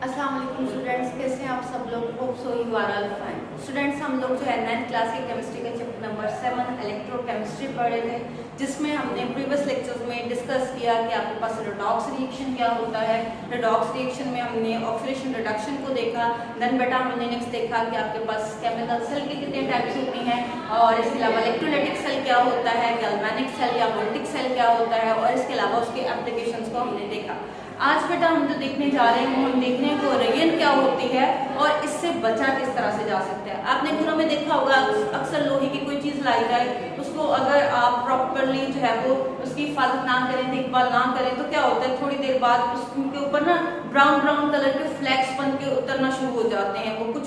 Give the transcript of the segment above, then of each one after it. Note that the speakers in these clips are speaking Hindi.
अस्सलाम वालेकुम स्टूडेंट्स, कैसे हैं आप सब लोग। Hope so you are all fine. Students, हम लोग जो है 9th क्लास की केमिस्ट्री का चैप्टर नंबर 7 इलेक्ट्रोकेमिस्ट्री पढ़े थे, जिसमें हमने प्रीवियस लेक्चर्स में डिस्कस किया कि आपके पास रेडॉक्स रिएक्शन क्या होता है। रेडॉक्स रिएक्शन में हमने ऑक्सीडेशन रिडक्शन को देखा। देन बेटा हमने नेक्स्ट देखा कि आपके पास केमिकल सेल के कितने टाइप्स होती हैं, और इसके अलावा इलेक्ट्रोलाइटिक सेल क्या होता है, गैल्वेनिक सेल या वोल्टिक सेल क्या होता है, और इसके अलावा उसके एप्लीकेशंस को हमने देखा। आज बेटा हम जो देखने जा रहे हैं वो हम देखने को रेडिएशन क्या होती है और इससे बचा किस तरह से जा सकता है। आपने घरों में देखा होगा अक्सर लोहे की कोई चीज लाई जाए, उसको अगर आप प्रॉपरली जो है वो उसकी हिफाजत ना करें, देखभाल ना करें, तो क्या होता है थोड़ी देर बाद उसके ऊपर ना ब्राउन ब्राउन कलर के फ्लैक्स बन के उतरना शुरू हो जाते हैं। वो कुछ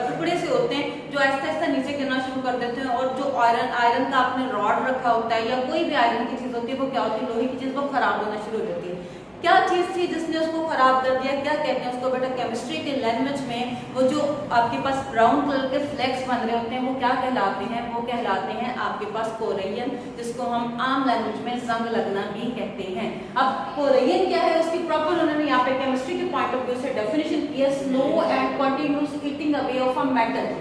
टुकड़े से होते हैं जो आहिस्ता आहिस्ता नीचे गिरना शुरू कर देते हैं, और जो आयरन का आपने रॉड रखा होता है या कोई भी आयरन की चीज होती है वो क्या होती है, लोहे की चीज वो खराब होना शुरू हो जाती है। क्या चीज थी जिसने उसको खराब कर दिया, क्या कहते हैं उसको बेटा केमिस्ट्री के लैंग्वेज में, वो जो आपके पास ब्राउन कलर के फ्लेक्स बन रहे होते हैं वो क्या कहलाते हैं, वो कहलाते हैं आपके पास कोरेयन, जिसको हम आम लैंग्वेज में जंग लगना भी कहते हैं। अब कोरेयन क्या है, उसकी प्रॉपर उन्होंने यहाँ पे केमिस्ट्री के पॉइंट ऑफ व्यू से डेफिनेशन की है, slow and continuous eating away of a metal,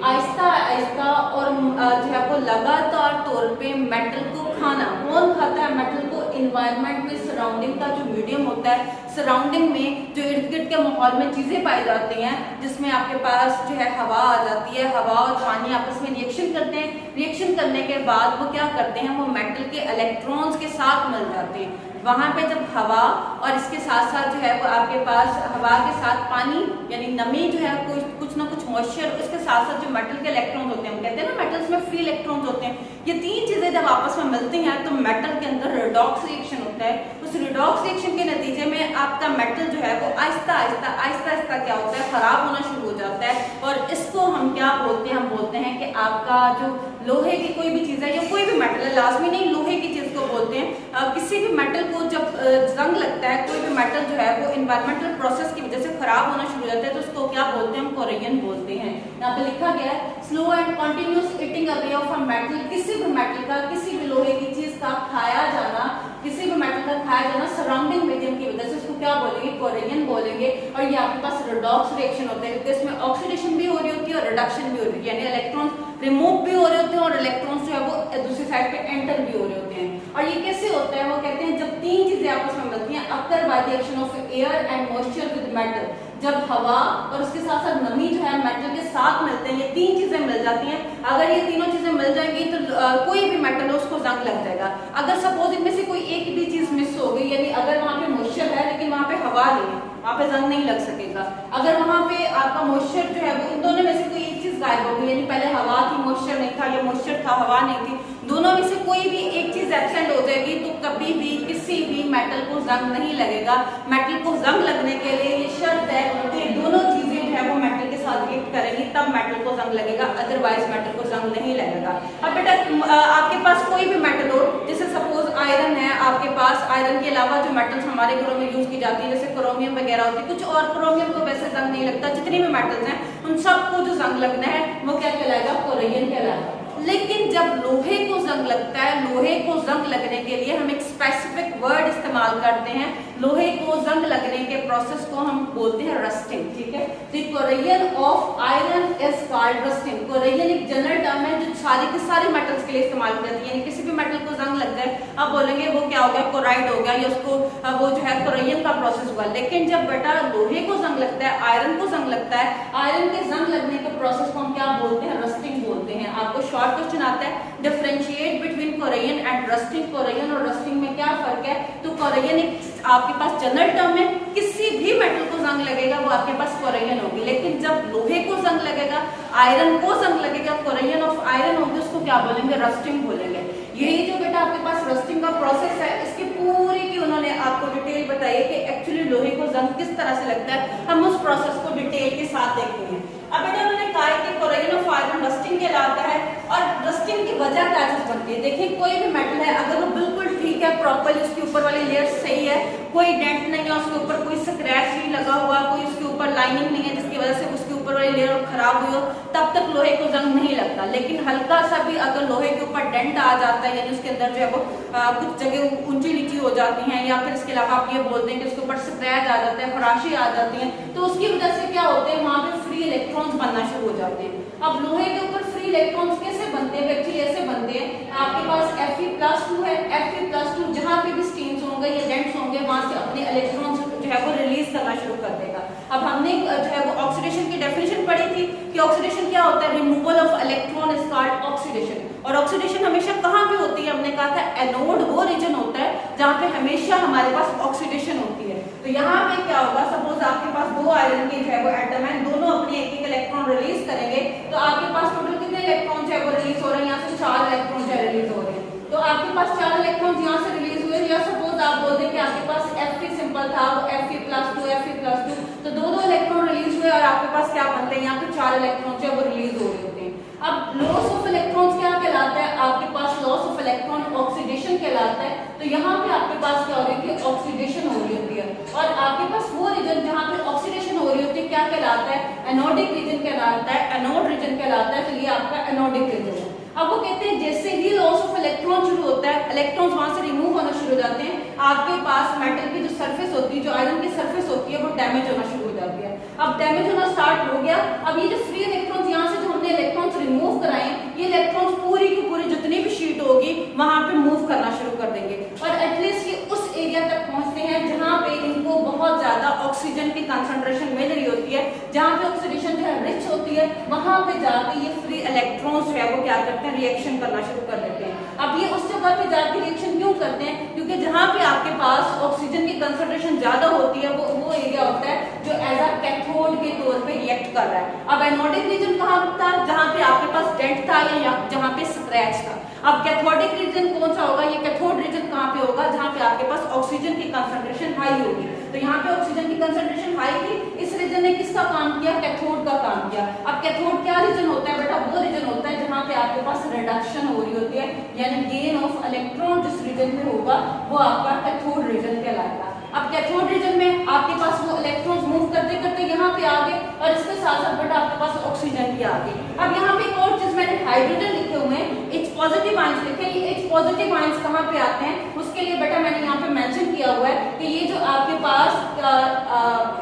Aahista Aahista और जो है वो लगातार तौर पे मेटल को खाना। कौन खाता है मेटल को? इन्वायरमेंट में सराउंडिंग का जो मीडियम होता है, सराउंडिंग में जो इर्द गिर्द के माहौल में चीजें पाई जाती हैं, जिसमें आपके पास जो है हवा आ जाती है, हवा और पानी आपस में रिएक्शन करते हैं। रिएक्शन करने के बाद वो क्या करते हैं, वो मेटल के इलेक्ट्रॉन्स के साथ मिल जाते हैं। वहां पे जब हवा और इसके साथ साथ जो है वो आपके पास हवा के साथ पानी यानी नमी जो है कुछ ना कुछ मॉइस्चर, इसके साथ साथ जो मेटल के इलेक्ट्रॉन्स होते हैं, हम कहते हैं ना मेटल्स में फ्री इलेक्ट्रॉन्स होते हैं, ये तीन चीजें जब आपस में मिलती हैं तो मेटल के अंदर रेडॉक्स रिएक्शन होता है। उस रेडॉक्स रिएक्शन के नतीजे में आपका मेटल जो है वो आहिस्ता आहिस्ता क्या होता है, खराब होना शुरू हो जाता है। और इसको हम क्या बोलते हैं, हम बोलते हैं कि आपका जो लोहे की कोई भी चीज है या कोई भी मेटल है, लाजमी नहीं लोहे की चीज को बोलते हैं, किसी भी मेटल को जब जंग लगता है, कोई भी मेटल जो है वो इन्वायरमेंटल प्रोसेस की वजह से खराब होना शुरू हो जाता है, तो उसको क्या बोलते हैं, हम कोरेयन बोलते हैं। यहाँ पे लिखा गया है slow and continuous eating away of a metal, किसी भी मेटल का, किसी भी लोहे की चीज का खाया जाना, किसी भी मेटल का खाया जाना सराउंडिंग मीडियम की वजह से, उसको क्या बोलेंगे, कोरेयन बोलेंगे। और ये आपके पास रेडॉक्स रिएक्शन होता है, क्योंकि इसमें ऑक्सीडेशन भी हो रही होती है और रिडक्शन भी हो रही है, यानी इलेक्ट्रॉन रिमूव भी हो रहे होते हैं और इलेक्ट्रॉन्स जो है वो दूसरी साइड पे एंटर भी हो रहे होते हैं। और ये कैसे होता है, वो कहते हैं जब तीन चीजें आपस में मिलती हैं, occur by the action of air and moisture with metal, जब हवा और उसके साथ साथ नमी जो है मेटल के साथ मिलते हैं, ये तीन चीजें मिल जाती हैं। अगर ये तीनों चीजें मिल जाएंगी तो कोई भी मेटल है उसको जंग लग जाएगा। अगर सपोज इनमें से कोई एक भी चीज मिस हो गई, यानी अगर वहां पे मॉइस्चर है लेकिन वहां पे हवा नहीं है, वहां पे जंग नहीं लग सकेगा। अगर वहां पे आपका मॉइस्चर जो है वो इन दोनों में से कोई एक चीज गायब हो गई, यानी पहले हवा थी मॉइस्चर नहीं था, या मॉइस्चर था हवा नहीं थी, दोनों में से कोई भी एक चीज एब्सेंट हो जाएगी, तो कभी भी किसी भी मेटल को जंग नहीं लगेगा। मेटल को जंग लगने के लिए ये शर्त है कि दोनों चीजें जो है वो मेटल के साथ रिएक्ट करेंगी, तब मेटल को जंग लगेगा, अदरवाइज मेटल को जंग नहीं लगेगा। अब बेटा आपके पास कोई भी मेटल हो, जैसे सपोज आयरन है आपके पास, आयरन के अलावा जो मेटल्स हमारे घरों में यूज की जाती है जैसे क्रोमियम वगैरह होती है, कुछ और क्रोमियम को वैसे जंग नहीं लगता, जितने भी मेटल्स हैं उन सबको जो जंग लगना है वो क्या कहलाएगा, कोरेयन कहलाएगा। लेकिन जब लोहे को जंग लगता है, लोहे को जंग लगने के लिए हम एक स्पेसिफिक वर्ड इस्तेमाल करते हैं, लोहे को जंग लगने के प्रोसेस को हम बोलते हैं रस्टिंग, ठीक है। The corrosion of iron is called rusting. Corrosion एक जनरल टर्म है जो सारे के सारे मेटल्स के लिए इस्तेमाल की जाती है, यानी किसी भी मेटल को जंग लग जाए आप बोलेंगे वो क्या हो गया, कोराइड हो गया, या उसको वो जो है कोरेयन का प्रोसेस हुआ। लेकिन जब बेटा लोहे को जंग लगता है, आयरन को जंग लगता है, आयरन के जंग लगने के प्रोसेस को हम क्या बोलते हैं, रस्टिंग बोलते हैं। आपको शॉर्ट क्वेश्चन आता है डिफरेंशिएट बिटवीन कोरेयन एंड रस्टिंग, कोरेयन और रस्टिंग में क्या फर्क है, तो कोरेयन एक आपके पास जनरल टर्म है, किसी भी मेटल को जंग लगेगा वो आपके पास कोरेयन होगी। लेकिन जब लोहे को जंग लगेगा, आयरन को जंग लगेगा, कोरेयन ऑफ आयरन होगी, उसको क्या बोलेंगे, रस्टिंग बोलेंगे। यही जो बेटा आपके पास रस्टिंग का प्रोसेस है, इसकी पूरी की उन्होंने आपको डिटेल बताई है कि एक्चुअली लोहे को जंग किस तरह से लगता है, हम उस प्रोसेस को डिटेल के साथ देखते हैं। अब बेटा उन्होंने कहा कि कोरेयन ऑफ आयरन रस्टिंग कहलाता है, और रस्टिंग की वजह क्या चीज बनती है, देखिए कोई भी मेटल है अगर वो बिल्कुल ठीक है, प्रॉपर्ली उसके ऊपर वाली लेयर सही है, है, कोई डेंट नहीं है उसके ऊपर, कोई स्क्रैच नहीं लगा हुआ, कोई उसके ऊपर लाइनिंग नहीं है जिसकी वजह से उसके ऊपर वाली लेयर खराब हुई हो, तब तक लोहे को जंग नहीं लगता। लेकिन हल्का सा भी अगर लोहे के ऊपर डेंट आ जाता है, यानी उसके अंदर जो है वो कुछ जगह ऊंची नीची हो जाती हैं, या फिर इसके अलावा आप ये बोलते हैं कि उसके ऊपर स्क्रैच आ जाता है, खराशी आ जाती है, तो उसकी वजह से क्या होते हैं, वहां पे फ्री इलेक्ट्रॉन्स बनना शुरू हो जाते हैं। अब लोहे के ऊपर फ्री इलेक्ट्रॉन्स कैसे बनते हैं? एक्चुअली ऐसे बनते हैं, आपके पास Fe+2 है, Fe+2 जहां पे भी स्टेन्स होंगे या डेंट्स होंगे वहां से अपने इलेक्ट्रॉन्स जो है वो रिलीज करना शुरू कर देगा। अब हमने जो है वो ऑक्सीडेशन की डेफिनेशन पढ़ी थी कि ऑक्सीडेशन क्या होता है, removal of electron is called oxidation. और ऑक्सीडेशन हमेशा कहाँ पे होती है? हमने कहा था एनोड वो रीजन होता है जहाँ पे हमेशा हमारे पास ऑक्सीडेशन होती है। तो यहाँ पे क्या होगा, सपोज आपके पास दो आयरन के जो है वो एटम है, दोनों अपने एक एक इलेक्ट्रॉन रिलीज करेंगे, तो आपके पास टोटल कितने इलेक्ट्रॉन जो है वो रिलीज हो रहे हैं? यहाँ से 4 इलेक्ट्रॉन जो है रिलीज हो रहे हैं। तो आपके पास 4 इलेक्ट्रॉन यहाँ से रिलीज हुए, या सपोज आप बोल दें कि आपके पास Fe सिंपल था, वो Fe+2, तो दो इलेक्ट्रॉन रिलीज हुए और आपके पास क्या बनते हैं? यहाँ पे 4 इलेक्ट्रॉन जो है वो रिलीज हो रहे होते हैं। अब लॉस ऑफ इलेक्ट्रॉन्स क्या कहलाता है? आपके पास लॉस ऑफ इलेक्ट्रॉन ऑक्सीडेशन कहलाता है। तो यहाँ पे आपके पास क्या हो रही है? ऑक्सीडेशन हो रही होती है। और आपके पास वो रीजन जहाँ पे ऑक्सीडेशन हो रही होती है क्या कहलाता है? एनोडिक रीजन कहलाता है, एनोड रीजन कहलाता है। तो ये आपका एनोडिक रीजन है। अब वो कहते हैं जैसे ही लॉस ऑफ इलेक्ट्रॉन शुरू होता है, इलेक्ट्रॉन्स वहां से रिमूव होना शुरू हो जाते हैं, आपके पास मेटल की जो सरफेस होती है, जो आयरन की सरफेस होती है, वो डैमेज होना शुरू हो जाती है। अब डैमेज होना स्टार्ट हो गया, अब ये जो फ्री इलेक्ट्रॉन्स यहाँ से जो हमने इलेक्ट्रॉन्स रिमूव कराए, ये इलेक्ट्रॉन्स पूरी की पूरी जितनी भी शीट होगी वहां पे मूव करना शुरू कर देंगे, और एटलीस्ट ये उस एरिया तक पहुंचते हैं जहां पे इनको बहुत ज्यादा ऑक्सीजन की कंसंट्रेशन मिल रही होती है, जहां पे ऑक्सीडेशन जो है रिच होती है, वहां पे जाके ये फ्री इलेक्ट्रॉन्स जो है वो क्या करते हैं? रिएक्शन करना शुरू कर देते हैं। अब ये उस जगह पे जाके रिएक्शन क्यों करते हैं? क्योंकि जहां पे आपके पास ऑक्सीजन की कंसंट्रेशन ज्यादा होती है, वो एरिया होता है जो एज अ कैथोड के तौर पे रिएक्ट कर रहा है। अब एनोडिक रीजन कहाँ था? जहां पे आपके पास डेंट था या जहां पे स्क्रैच था। अब कैथोडिक रीजन कौन सा होगा? ये कैथोड रीजन कहाँ पे होगा? जहां पे आपके पास ऑक्सीजन की कंसंट्रेशन हाई होगी। तो यहाँ पे ऑक्सीजन की कंसंट्रेशन हाई थी, इस रीजन ने किसका काम किया? कैथोड का काम किया। अब कैथोड क्या रीजन होता है बेटा? वो रीजन होता है जहां पे आपके पास रिडक्शन हो रही होती है, यानी गेन ऑफ इलेक्ट्रॉन जिस रीजन पे होगा वो आपका कैथोड रीजन कहलाएगा। अब कैथोड रीजन में आपके पास वो इलेक्ट्रॉन्स मूव करते करते यहाँ पे आ गए, और इसके साथ साथ बेटा आपके पास ऑक्सीजन भी आ गई। अब यहाँ पे एक और चीज मैंने हाइड्रोजन लिखे हुए हैं, H पॉजिटिव आयंस लिखे। ये H पॉजिटिव आयंस कहाँ पे आते हैं? उसके लिए बेटा मैंने यहाँ पे मेंशन किया हुआ है कि ये जो आपके पास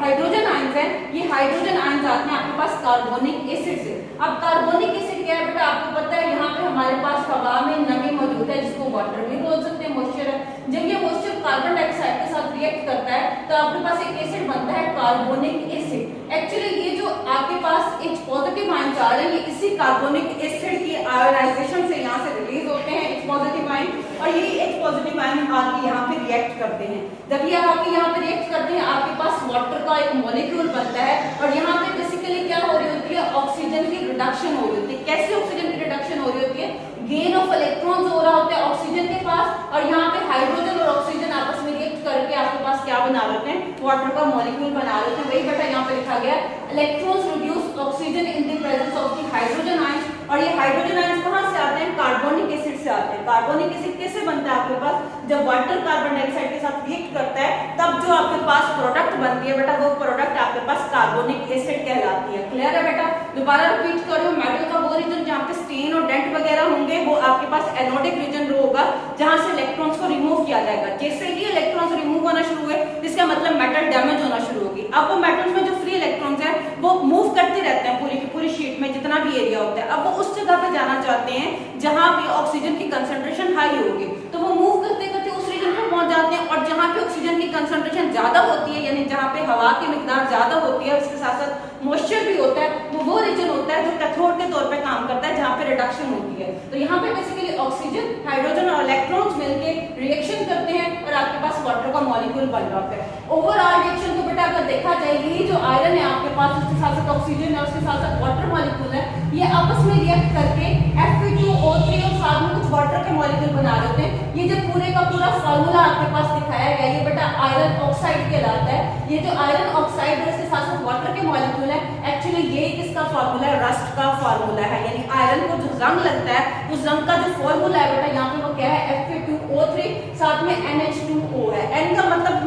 हाइड्रोजन आयंस है, ये हाइड्रोजन आयंस आते हैं आपके पास कार्बोनिक एसिड से। अब कार्बोनिक एसिड क्या है बेटा? आपको पता है यहाँ पे हमारे पास हवा में नमी मौजूद है, जिसको वाटर भी बोल सकते हैं, मॉइस्चर है। जब ये मॉइस्चर कार्बन डाइऑक्साइड के साथ रिएक्ट करता है तो आपके पास एक एसिड बनता है कार्बोनिक एसिड। एक्चुअली ये जो आपके पास H पॉजिटिव आयन आ रहे हैं, ये इसी कार्बोनिक एसिड की आयोनाइजेशन से यहाँ से रिलीज होते हैं H पॉजिटिव आयन, और ये H पॉजिटिव आयन आके यहाँ पे रिएक्ट करते हैं। जब ये आके यहाँ पे रिएक्ट करते हैं, आपके पास वाटर का एक मॉलिक्यूल बनता है, और यहाँ पे बेसिकली क्या हो रही होती है? ऑक्सीजन की रिडक्शन हो रही होती है। कैसे ऑक्सीजन की रिडक्शन हो रही होती है? गेन ऑफ इलेक्ट्रॉन्स हो रहा होता है ऑक्सीजन के पास, और यहाँ पे हाइड्रोजन और ऑक्सीजन आपस में रिएक्ट करके आपके पास क्या बना लेते हैं? वाटर का मॉलिक्यूल बना लेते हैं। वही बेटा यहाँ पे लिखा गया electrons reduce oxygen in the presence of the hydrogen ions. और ये हाइड्रोजन आयंस कहाँ से आते हैं? कार्बोनिक एसिड से आते हैं। कार्बोनिक एसिड कैसे बनता है आपके पास? जब वाटर कार्बन डाइऑक्साइड के साथ रिएक्ट करता है, तब जो आपके पास प्रोडक्ट बनती है बेटा, वो प्रोडक्ट आपके पास कार्बोनिक एसिड कहलाती है। क्लियर है बेटा? दोबारा रिपीट करो, मेटल का वो रीजन जहाँ पे स्टेन और डेंट वगैरह होंगे, वो आपके पास एनोडिक रीजन होगा, जहां से इलेक्ट्रॉन्स को रिमूव किया जाएगा। जैसे ही इलेक्ट्रॉन्स रिमूव होना शुरू हुए, इसका मतलब मेटल डैमेज होना शुरू होगी। अब वो मेटल्स में जो फ्री इलेक्ट्रॉन्स है वो मूव करते रहते हैं पूरी की पूरी शीट में, जितना भी एरिया होता है। अब वो उस जगह पे जाना चाहते हैं जहां पे ऑक्सीजन की कंसंट्रेशन हाई होगी, तो वो मूव करते करते उस रीजन पे पहुंच जाते हैं, और जहां पे ऑक्सीजन की कंसंट्रेशन ज्यादा होती है, यानी जहां पे हवा की मिकदार ज्यादा होती है, उसके साथ साथ मॉइस्चर भी होता है, वो रीजन होता है जो कैथोड के तौर पे काम करता है, जहां पे रिडक्शन होती है। तो यहाँ पे बेसिकली ऑक्सीजन, हाइड्रोजन और इलेक्ट्रॉन्स मिलके रिएक्शन करते हैं, और आपके पास वाटर का मॉलिक्यूल बन जाता है। ओवरऑल रिएक्शन को बेटा अगर देखा जाए, ये जो आयरन है आपके पास, उसके साथ साथ ऑक्सीजन है, उसके साथ साथ वाटर मॉलिक्यूल है, ये आपस में रिएक्ट करके Fe2O3 और साथ में कुछ वाटर के मॉलिक्यूल बना देते हैं। ये जो पूरे का पूरा फार्मूला आपके पास दिखाया गया, ये बेटा आयरन ऑक्साइड कहलाता है। ये जो आयरन ऑक्साइड है, इसके साथ साथ वाटर के मॉलिक्यूल है, एक्चुअली ये किसका फार्मूला है? रस्ट का फार्मूला है। यानी आयरन को जो जंग लगता है, उस जंग का जो फार्मूला है बेटा यहाँ पे वो क्या है? Fe2O3 साथ में NH2O है। N का मतलब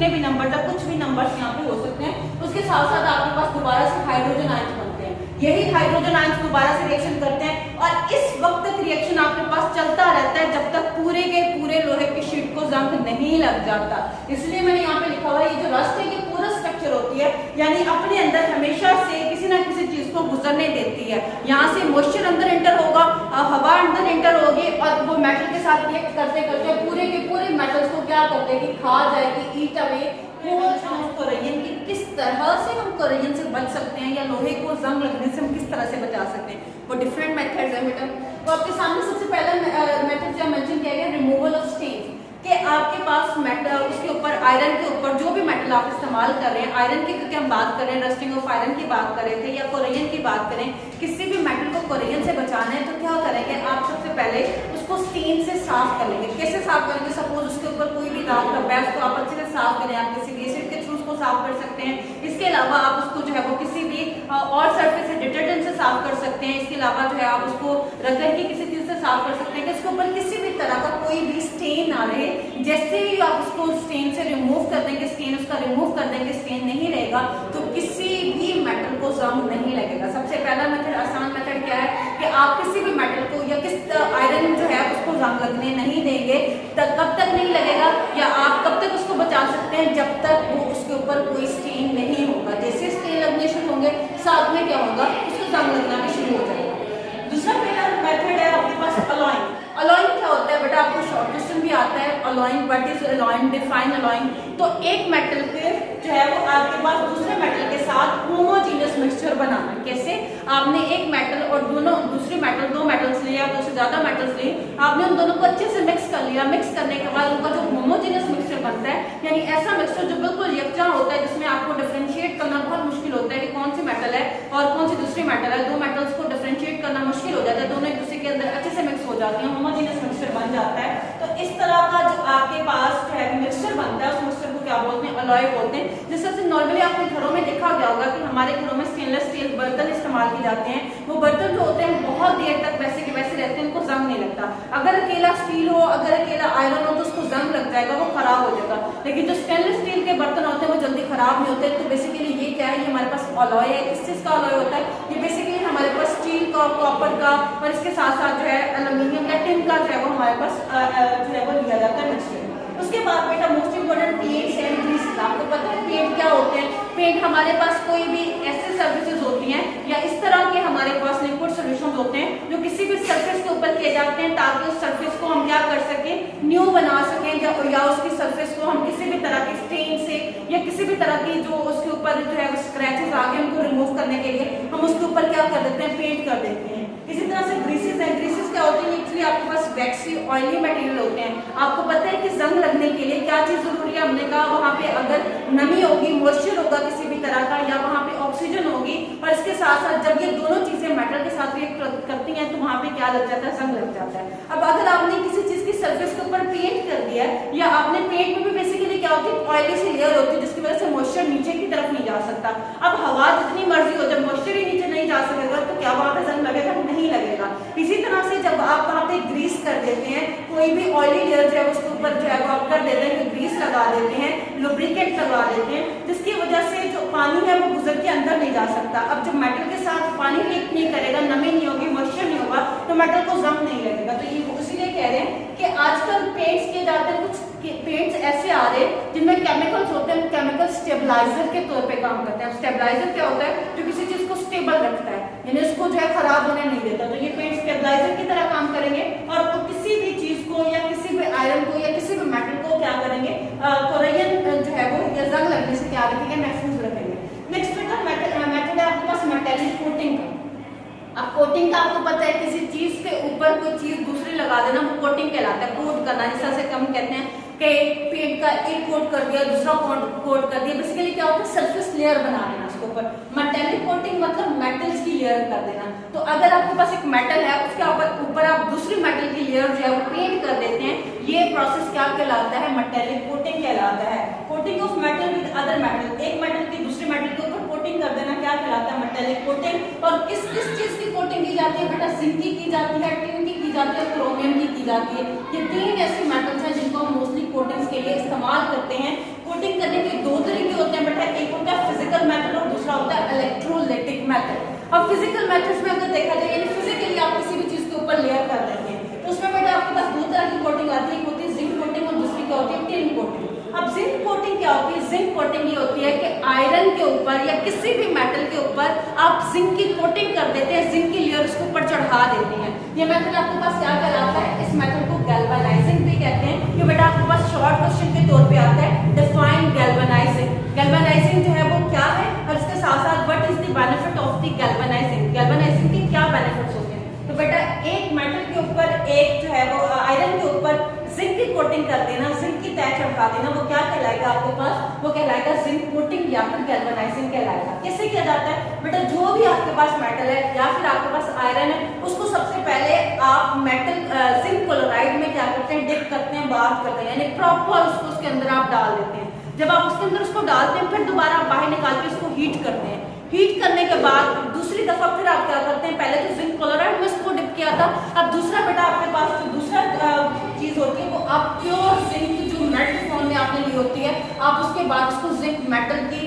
कितने भी नंबर तक कुछ भी नंबर्स यहाँ पे हो सकते हैं। उसके साथ साथ आपके पास दोबारा से हाइड्रोजन आयंस बनते हैं, यही हाइड्रोजन आयंस दोबारा से रिएक्शन करते हैं और इस वक्त तक रिएक्शन आपके पास चलता रहता है जब तक पूरे के पूरे लोहे की शीट को जंग नहीं लग जाता। इसलिए मैंने यहाँ पे लिखा हुआ है ये जो रस्ट है ये पूरा स्ट्रक्चर होती है, यानी अपने अंदर हमेशा से किसी ना किसी चीज को गुजरने देती है। यहाँ से मॉइस्चर अंदर एंटर होगा, हवा अंदर एंटर होगी और वो मेटल के साथ रिएक्ट करते करते पूरे के पूरे मेटल्स को क्या करते हैं कि खा जाएगी, ईट अवे कोरोजन की। किस तरह से हम कोरोजन से बच सकते हैं या लोहे को जंग लगने से हम किस तरह से बचा सकते हैं, वो डिफरेंट मेथड्स है बेटा। तो आपके सामने सबसे पहला मेथड जो मेंशन किया गया रिमूवल ऑफ स्टेन्स, कि आपके पास मेटल उसके ऊपर आयरन के ऊपर जो भी मेटल आप इस्तेमाल कर रहे हैं, आयरन की क्योंकि हम बात कर रहे हैं, रस्टिंग ऑफ आयरन की बात कर रहे थे या कोरोजन की बात करें, किसी भी मेटल को कोरोजन से बचाना है तो क्या करेंगे आप सबसे पहले उसको स्टेन से साफ कर लेंगे। कैसे साफ करेंगे, सपोज उसके ऊपर कोई भी दाग का है उसको आप अच्छे से साफ करें, आप किसी भी एसिड के थ्रू उसको साफ कर सकते हैं। इसके अलावा आप उसको जो है वो किसी भी और सरफेस से डिटर्जेंट से साफ कर सकते हैं। इसके अलावा जो है आप उसको रगड़ के किसी चीज से साफ कर सकते हैं कि इसके ऊपर किसी भी तरह का कोई भी स्टेन ना रहे। जैसे ही आप उसको स्टेन से रिमूव कर देंगे, स्टेन उसका रिमूव कर देंगे, स्टेन नहीं रहेगा तो किसी भी मेटल को जंग नहीं लगेगा। सबसे पहला मेथड, आसान मेथड क्या है कि आप किसी भी मेटल को या किस आयरन जो है उसको जंग लगने नहीं देंगे। कब तक नहीं लगेगा या आप कब तक उसको बचा सकते हैं, जब तक वो उसके ऊपर कोई स्टेन नहीं होगा। जैसे स्टेन लगने शुरू होंगे साथ में क्या होगा उसको जंग लगना भी शुरू हो जाएगा। दूसरा मेथड है आपके पास अलॉइंग। अलॉइंग क्या होता है बेटा, आपको शॉर्ट क्वेश्चन भी आता है, alloying what is alloying, define alloying. तो एक मेटल के जो है वो आपके पास दूसरे मेटल के साथ होमोजेनियस मिक्सचर बनाना। कैसे, आपने एक मेटल और दूसरे मेटल, दो मेटल्स लिए या दो से ज्यादा मेटल्स लिए, आपने उन दोनों को अच्छे से मिक्स कर लिया। मिक्स करने के बाद उनका जो होमोजेनियस मिक्सचर बनता है, यानी ऐसा मिक्सचर जो बिल्कुल यकजा होता है, जिसमें आपको डिफरेंशिएट करना बहुत मुश्किल होता है कि कौन सी मेटल है और कौन सी दूसरी मेटल है। दो मेटल्स को डिफरेंशिएट करना मुश्किल हो जाता है, दोनों एक दूसरे के अंदर अच्छे से मिक्स हो जाती है, होमोजेनियस मिक्सचर बन जाता है। तो इस तरह का जो आपके पास जो है मिक्सचर बनता है, उस मिक्सचर को क्या बोलते हैं, अलॉय बोलते हैं। जिस तरह से नॉर्मली आपने घरों में देखा गया होगा कि हमारे घरों में स्टेनलेस स्टील बर्तन इस्तेमाल किए जाते हैं। वो बर्तन जो होते हैं बहुत देर तक वैसे के वैसे रहते हैं, उनको जंग नहीं लगता। अगर अकेला स्टील हो, अगर अकेला आयरन हो तो उसको जंग लग जाएगा, वो खराब हो जाएगा। लेकिन जो स्टेनलेस स्टील के बर्तन होते हैं वो जल्दी खराब नहीं होते। तो बेसिकली ये क्या है, ये हमारे पास अलॉय है। किस चीज का अलॉय होता है, ये बेसिकली हमारे पास स्टील का, कॉपर का और इसके साथ साथ जो है एल्यूमिनियम या टिन का जो है वो हमारे पास जो है वो लिया जाता है मिक्सचर। उसके बाद बेटा मोस्ट इंपोर्टेंट पेंट्स एंड ग्रीसेस। आपको पता है पेंट क्या होते हैं, पेंट हमारे पास कोई भी ऐसे सर्फेसेस होती हैं या इस तरह के हमारे पास लिक्विड सॉल्यूशंस होते हैं जो किसी भी सरफेस के ऊपर किए जाते हैं ताकि उस सरफेस को हम क्या कर सकें, न्यू बना सकें, या उसकी सरफेस को हम किसी भी तरह के स्टेन से या किसी भी तरह की जो उसके ऊपर जो है स्क्रैचेस आ गए उनको रिमूव करने के लिए हम उसके ऊपर क्या कर देते हैं, पेंट कर देते हैं। इसी तरह से ग्रीसेस हैं। ग्रीसेस क्या होते हैं, एक्चुअली आपके पास वैक्सी ऑयली मटेरियल होते हैं। आपको पता है कि जंग लगने के लिए क्या चीज जरूरी है, हमने कहा वहां पे अगर नमी होगी, मॉइस्चर होगा किसी भी तरह का, या वहां पे ऑक्सीजन होगी, और इसके साथ साथ जब ये दोनों चीजें मेटल के साथ रिएक्ट करती हैं तो वहां पे क्या लग जाता है, जंग लग जाता है। अब अगर आपने किसी चीज की सरफेस के ऊपर पेंट कर दिया है, या आपने पेंट में भी बेसिकली क्या होती है, ऑयली सी लेयर होती है जिसकी वजह से मॉइस्चर नीचे की तरफ नहीं जा सकता। अब हवा जितनी मर्जी हो, जब मॉइस्चर ही नीचे नहीं जा सकेगा तो क्या वहां पे जंग लगेगा, नहीं लगेगा। इसी तरह से जब आप वहां पे ग्रीस कर देते हैं, कोई भी ऑयली लेयर जो है उसके ऊपर जो है वो आप कर देते हैं, ग्रीस लगा देते हैं, लुब्रिकेंट लगा देते हैं, जिसकी वजह से जो पानी है वो गुजर के अंदर नहीं जा सकता। अब जब मेटल के साथ पानी लीक नहीं करेगा, नमी नहीं होगी, मॉइस्चर नहीं होगा, तो मेटल को जंग नहीं लगेगा। तो ये इसीलिए कह रहे हैं कि आजकल पेंट्स किए जाते हैं, कुछ पेंट्स ऐसे आ रहे हैं जिनमें केमिकल्स होते हैं, केमिकल स्टेबलाइजर के तौर पे काम करते हैं। स्टेबलाइजर क्या होता है, जो किसी चीज को स्टेबल रखता है, यानी उसको जो है खराब होने नहीं देता। तो ये पेंट स्टेबलाइजर की तरह काम करेंगे और वो किसी भी चीज को या किसी भी आयरन को या किसी भी मेटल को क्या करेंगे, कोरोजन जो है वो या जंग लगने से क्या रखेंगे, महफूज रखेंगे। नेक्स्ट मेथड है आपके पास मेटेलिक कोटिंग का। अब कोटिंग का आपको पता है, किसी चीज के ऊपर कोई चीज दूसरी लगा देना, वो कोटिंग कहलाता है। कोट करना, जिस से हम कहते हैं कि पेंट का एक कोट कर दिया, दूसरा कोट कर दिया, बेसिकली क्या होता है, सरफेस लेयर बना देना उसके ऊपर। मेटेलिक कोटिंग मतलब मेटल्स की लेयर कर देना। तो अगर आपके पास एक मेटल है, उसके ऊपर आप दूसरी मेटल की लेयर जो है वो पेंट कर देते हैं, ये प्रोसेस क्या कहलाता है, मेटेलिक कोटिंग कहलाता है। Coating of metal with other metal, एक मेटल की दूसरे मेटल के ऊपर कोटिंग कर देना क्या कहलाता है, मेटेलिक कोटिंग। और किस चीज की कोटिंग की जाती है बेटा, जिंक की जाती है, टिन की जाती है, क्रोमियम की जाती है। ये तीन ऐसे मेटल्स हैं जिनको हम मोस्टली कोटिंग्स के लिए इस्तेमाल करते हैं। कोटिंग करने के दो तरीके होते हैं बेटा, एक होता है फिजिकल मेथड और दूसरा होता है इलेक्ट्रोलाइटिक मेथड। अब फिजिकल मेथड्स में अगर देखा जाए यानी फिजिकली आप किसी भी चीज के ऊपर लेयर कर देते हैं तो उसमें बेटा आपके पास दो तरह की कोटिंग आती है, एक होती है जिंक कोटिंग और दूसरी क्या होती है टिन कोटिंग। अब जिंक कोटिंग क्या होती है? जिंक कोटिंग ये होती है कि आयरन के ऊपर या किसी भी मेटल के ऊपर आप जिंक की कोटिंग कर देते हैं, जिंक की लेयर उसके ऊपर चढ़ा देते हैं। ये मेथड आपके पास क्या कहलाता है? इस मेथड को गैल्वेनाइजिंग भी कहते हैं। ये बेटा आपके पास शॉर्ट क्वेश्चन के तौर पे आता है, डिफाइन गैल्वेनाइजिंग। गैल्वेनाइजिंग जो है वो क्या है और इसके साथ साथ what is the benefit of the galvanising, galvanising के क्या बेनिफिट्स होते हैं। तो बेटा एक मेटल के ऊपर एक जो है वो आयरन के ऊपर जिंक की कोटिंग कर देना, जिंक की तय चढ़ा देना, वो क्या कहलाएगा आपके पास? वो कहलाएगा जिंक कोटिंग या फिर गैल्वेनाइजिंग कहलाएगा। कैसे किया जाता है बेटा? जो भी आपके पास मेटल है या फिर आपके पास आयरन है उसको सबसे पहले आप मेटल जिंक क्लोराइड में क्या करते हैं? डिप करते हैं, बात करते हैं, यानी प्रॉपर उसको उसके अंदर आप डाल देते हैं। जब आप उसके अंदर उसको डालते हैं फिर दोबारा आप बाहर निकाल के उसको हीट करते हैं। हीट करने के बाद दूसरी दफा फिर आप क्या करते हैं? पहले तो जिंक क्लोराइड में इसको डिप किया था, अब दूसरा बेटा आपके पास जो दूसरा चीज होती है वो आप प्योर जिंक जो मेल्ट फॉर्म में आपने ली होती है, आप उसके बाद उसको जिंक मेटल की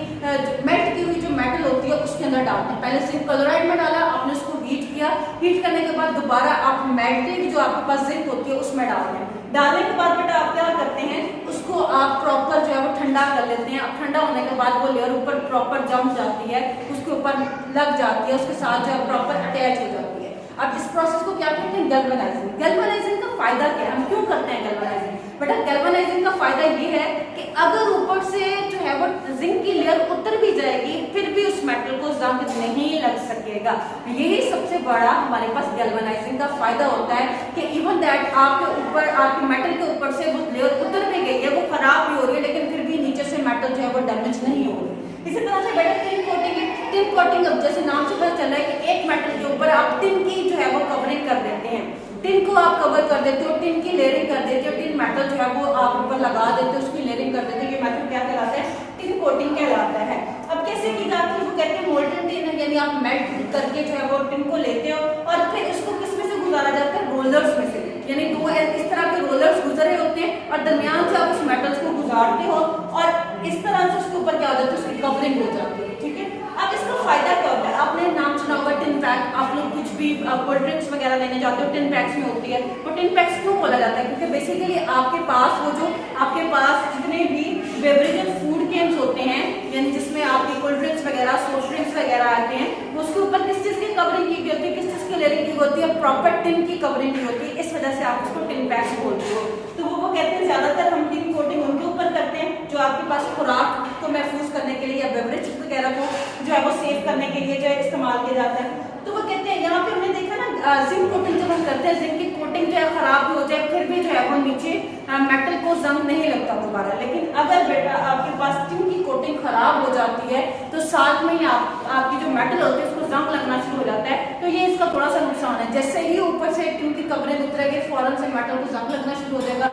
मेल्ट की हुई जो मेटल होती है उसके अंदर डालते हैं। पहले जिंक क्लोराइड में डाला, आपने उसको हीट किया, हीट करने के बाद दोबारा आप मेल्टेड जो आपके पास जिंक होती है उसमें डालते हैं। डालने के बाद बेटा आप क्या करते हैं? उसको आप प्रॉपर जो है वो ठंडा कर लेते हैं। अब ठंडा होने के बाद वो लेयर ऊपर प्रॉपर जम जाती है, उसके ऊपर लग जाती है, उसके साथ जो है प्रॉपर अटैच हो जाती है। अब इस प्रोसेस को क्या कहते हैं? गैल्वेनाइजिंग। गैल्वेनाइजिंग का फायदा क्या है? हम क्यों करते हैं गैल्वेनाइजिंग? बेटा गैल्वेनाइजिंग का फायदा ये है कि अगर ऊपर से जो है वो जिंक की लेयर उतर भी जाएगी फिर भी उस मेटल को जंग नहीं लग सकेगा। यही सबसे बड़ा हमारे पास गैल्वेनाइजिंग का फायदा होता है कि इवन दैट आपके ऊपर आपके मेटल के ऊपर से वो लेयर उतर भी गई है, वो खराब भी हो रही है, लेकिन फिर भी नीचे से मेटल जो है वो डैमेज नहीं हो रही। इसी तरह से बेटा टिन कोटिंग है। टिन कोटिंग अब जैसे नाम से पता चल रहा है कि एक मेटल के ऊपर आप टिन की जो है वो कवरिंग कर देते हैं, टिन को आप कवर कर देते हो, टिन की लेयरिंग कर देते हो, टिन मेटल जो है वो आप ऊपर लगा देते हो, उसकी लेयरिंग कर देते हो। ये मेथड क्या कहलाता है? टिन कोटिंग कहलाता है। अब कैसे की जाती है? वो कहते हैं मोल्टन टिन, यानी आप मेल्ट करके जो है वो टिन को लेते हो और फिर इसको किस में से गुजारा जाता है? रोलर्स में से, यानी दो इस तरह के रोलर्स गुजरे होते हैं और दरमियान से आप उस मेटल्स को गुजारते हो और इस तरह से उसके ऊपर क्या हो जाता है? उसकी कवरिंग हो जाती है। ठीक है, अब इसका फायदा क्या होता है? आपने नाम सुना होगा टिन पैक। आप लोग कुछ भी कोल्ड ड्रिंक्स वगैरह लेने जाते हो टिन पैक्स में होती है। वो टिन पैक्स क्यों बोला जाता है? क्योंकि बेसिकली आपके पास वो जो आपके पास जितने भी बेवरेजेस फूड गेम्स होते हैं, यानी जिसमें आपकी कोल्ड ड्रिंक्स वगैरह सॉफ्ट ड्रिंक्स वगैरह आते हैं, उसके ऊपर किस चीज की कवरिंग की होती है? किस चीज की लेयरिंग की होती है? प्रॉपर टिन की कवरिंग की होती है। इस वजह से आप उसको टिन पैक्स बोलते हो। तो वो कहते हैं ज्यादातर हम टिन कोटिंग उनके ऊपर करते हैं जो आपके पास खुराक को महफूज करने के लिए या बेवरेज वगैरह को जो है वो सेव करने के लिए जो है इस्तेमाल किया जाता है। तो वो कहते हैं यहाँ पे हमने देखा ना जिंक कोटिंग जब हम करते हैं, जिंक की कोटिंग जो है खराब भी हो जाए फिर भी जो है वो नीचे मेटल को जंग नहीं लगता दोबारा। लेकिन अगर बेटा आपके पास टिन की कोटिंग खराब हो जाती है तो साथ में ही आपकी जो मेटल होती है उसको जंग लगना शुरू हो जाता है। तो ये इसका थोड़ा सा नुकसान है। जैसे ही ऊपर से टिन की कवरिंग उतरेगी फौरन से मेटल को जंग लगना शुरू हो जाएगा।